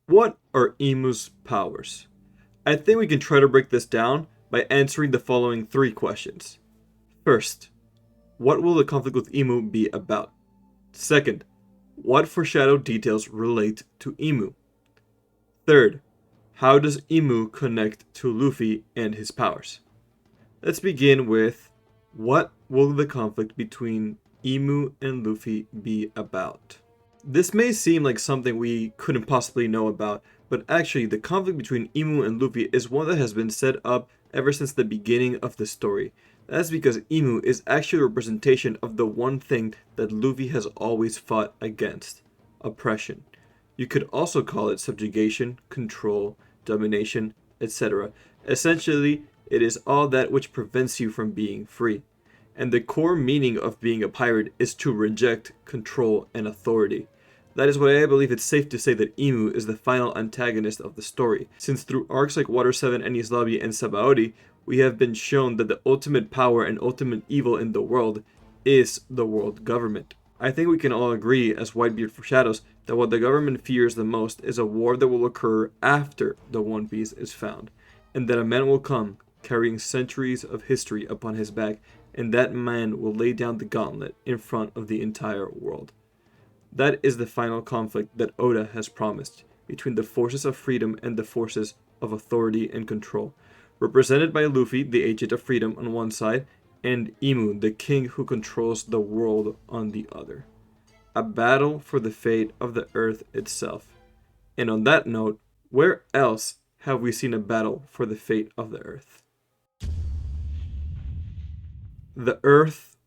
What are Imu's powers? I think we can try to break this down by answering the following three questions. First, what will the conflict with Imu be about? Second, what foreshadowed details relate to Imu? Third, how does Imu connect to Luffy and his powers? Let's begin with what will the conflict between Imu and Luffy be about? This may seem like something we couldn't possibly know about, but actually the conflict between Imu and Luffy is one that has been set up ever since the beginning of the story. That's because Imu is actually a representation of the one thing that Luffy has always fought against: oppression. You could also call it subjugation, control, domination, etc. Essentially, it is all that which prevents you from being free. And the core meaning of being a pirate is to reject control and authority. That is why I believe it's safe to say that Imu is the final antagonist of the story, since through arcs like Water 7, Enies Lobby, and Sabaody, we have been shown that the ultimate power and ultimate evil in the world is the world government. I think we can all agree, as Whitebeard foreshadows, that what the government fears the most is a war that will occur after the One Piece is found, and that a man will come carrying centuries of history upon his back, and that man will lay down the gauntlet in front of the entire world. That is the final conflict that Oda has promised, between the forces of freedom and the forces of authority and control, represented by Luffy, the agent of freedom, on one side, and Imu, the king who controls the world, on the other. A battle for the fate of the earth itself. And on that note, where else have we seen a battle for the fate of the earth? The earth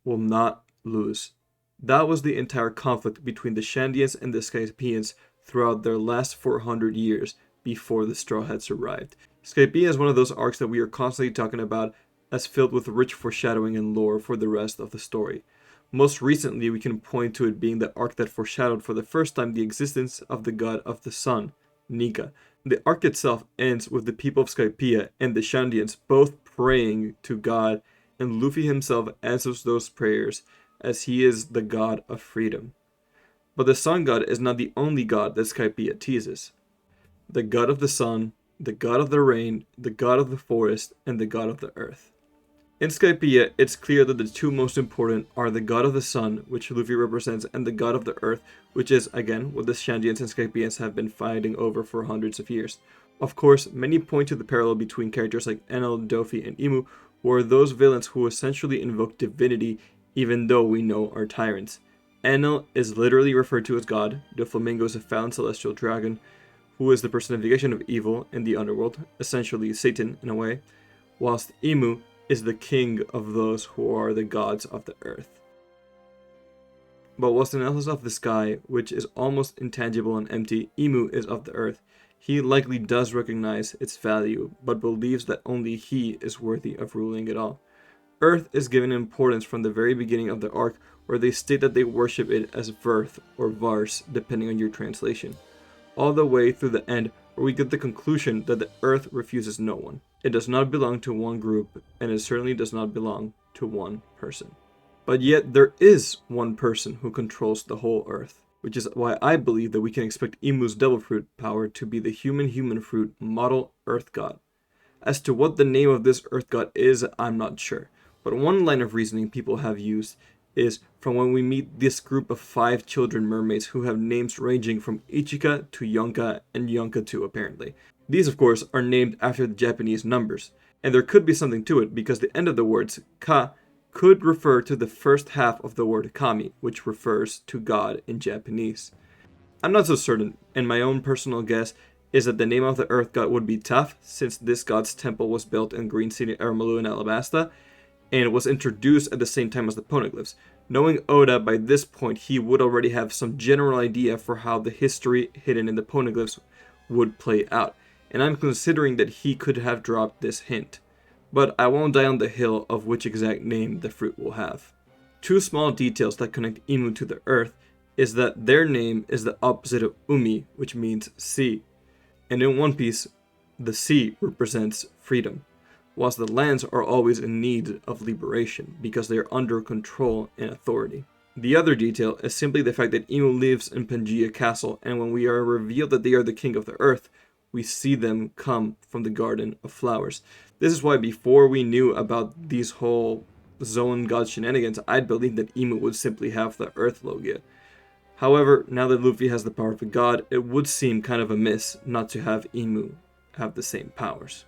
will not lose. That was the entire conflict between the Shandians and the Skypeians throughout their last 400 years before the Straw Hats arrived. Skypeia is one of those arcs that we are constantly talking about as filled with rich foreshadowing and lore for the rest of the story. Most recently, we can point to it being the arc that foreshadowed for the first time the existence of the god of the sun, Nika. The arc itself ends with the people of Skypeia and the Shandians both praying to God, and Luffy himself answers those prayers as he is the god of freedom. But the sun god is not the only god that Skypeia teases. The god of the sun, the god of the rain, the god of the forest, and the god of the earth. In Skypeia, it's clear that the two most important are the god of the sun, which Luffy represents, and the god of the earth, which is, again, what the Shandians and Skypeians have been fighting over for hundreds of years. Of course, many point to the parallel between characters like Enel, Dofi, and Imu, who are those villains who essentially invoke divinity even though we know are tyrants. Enel is literally referred to as God, Doflamingo is a fallen celestial dragon, who is the personification of evil in the underworld, essentially Satan in a way, whilst Imu is the king of those who are the gods of the earth. But whilst Enel is of the sky, which is almost intangible and empty, Imu is of the earth. He likely does recognize its value, but believes that only he is worthy of ruling it all. Earth is given importance from the very beginning of the arc, where they state that they worship it as Verth or Vars, depending on your translation, all the way through the end, where we get the conclusion that the earth refuses no one. It does not belong to one group, and it certainly does not belong to one person. But yet there is one person who controls the whole earth, which is why I believe that we can expect Imu's Devil Fruit power to be the human fruit model earth god. As to what the name of this earth god is, I'm not sure, but one line of reasoning people have used is from when we meet this group of 5 children mermaids who have names ranging from Ichika to Yonka and Yonka 2 apparently. These of course are named after the Japanese numbers, and there could be something to it because the end of the words ka could refer to the first half of the word kami, which refers to God in Japanese. I'm not so certain, and my own personal guess is that the name of the earth god would be Taph, since this god's temple was built in Green City, Ermalu, and Alabasta, and was introduced at the same time as the poneglyphs. Knowing Oda, by this point he would already have some general idea for how the history hidden in the poneglyphs would play out, and I'm considering that he could have dropped this hint. But I won't die on the hill of which exact name the fruit will have. 2 small details that connect Imu to the earth is that their name is the opposite of Umi, which means sea. And in One Piece, the sea represents freedom, whilst the lands are always in need of liberation because they are under control and authority. The other detail is simply the fact that Imu lives in Pangaea Castle, and when we are revealed that they are the king of the earth, we see them come from the Garden of Flowers. This is why before we knew about these whole Zone God shenanigans, I'd believed that Imu would simply have the Earth Logia. However, now that Luffy has the power of a god, it would seem kind of a miss not to have Imu have the same powers.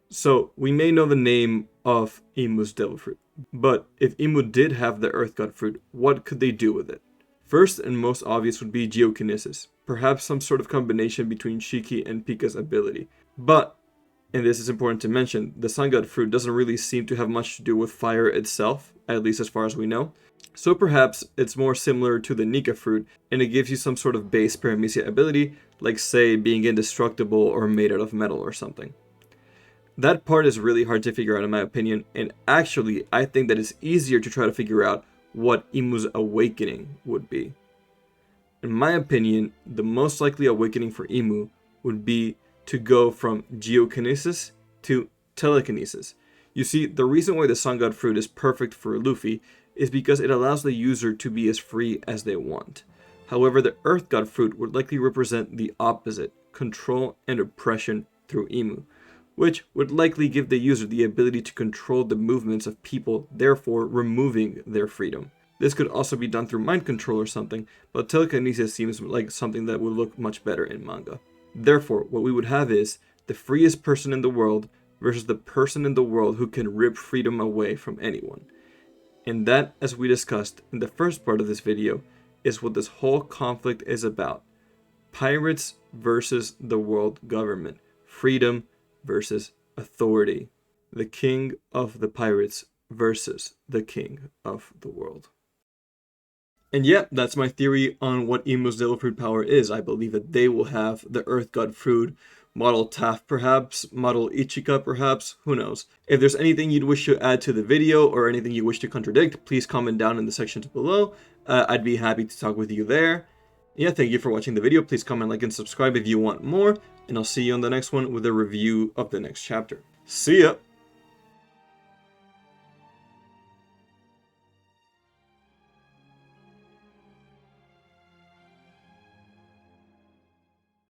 So, we may know the name of Imu's Devil Fruit, but if Imu did have the Earth God Fruit, what could they do with it? First and most obvious would be geokinesis, perhaps some sort of combination between Shiki and Pika's ability. But, and this is important to mention, the Sun God Fruit doesn't really seem to have much to do with fire itself, at least as far as we know. So perhaps it's more similar to the Nika Fruit, and it gives you some sort of base paramecia ability, like say being indestructible or made out of metal or something. That part is really hard to figure out in my opinion, and actually I think that it's easier to try to figure out what Imu's awakening would be. In my opinion, the most likely awakening for Imu would be to go from geokinesis to telekinesis. You see, the reason why the Sun God Fruit is perfect for Luffy is because it allows the user to be as free as they want. However, the Earth God Fruit would likely represent the opposite, control and oppression through Imu, which would likely give the user the ability to control the movements of people, therefore removing their freedom. This could also be done through mind control or something, but telekinesis seems like something that would look much better in manga. Therefore, what we would have is the freest person in the world versus the person in the world who can rip freedom away from anyone. And that, as we discussed in the first part of this video, is what this whole conflict is about. Pirates versus the world government. Freedom versus authority. The king of the pirates versus the king of the world. And yeah, that's my theory on what Imu's Devil Fruit power is. I believe that they will have the Earth God Fruit, Model Taph perhaps, Model Ichika perhaps, who knows. If there's anything you'd wish to add to the video or anything you wish to contradict, please comment down in the sections below. I'd be happy to talk with you there. Yeah, thank you for watching the video. Please comment, like, and subscribe if you want more. And I'll see you on the next one with a review of the next chapter. See ya!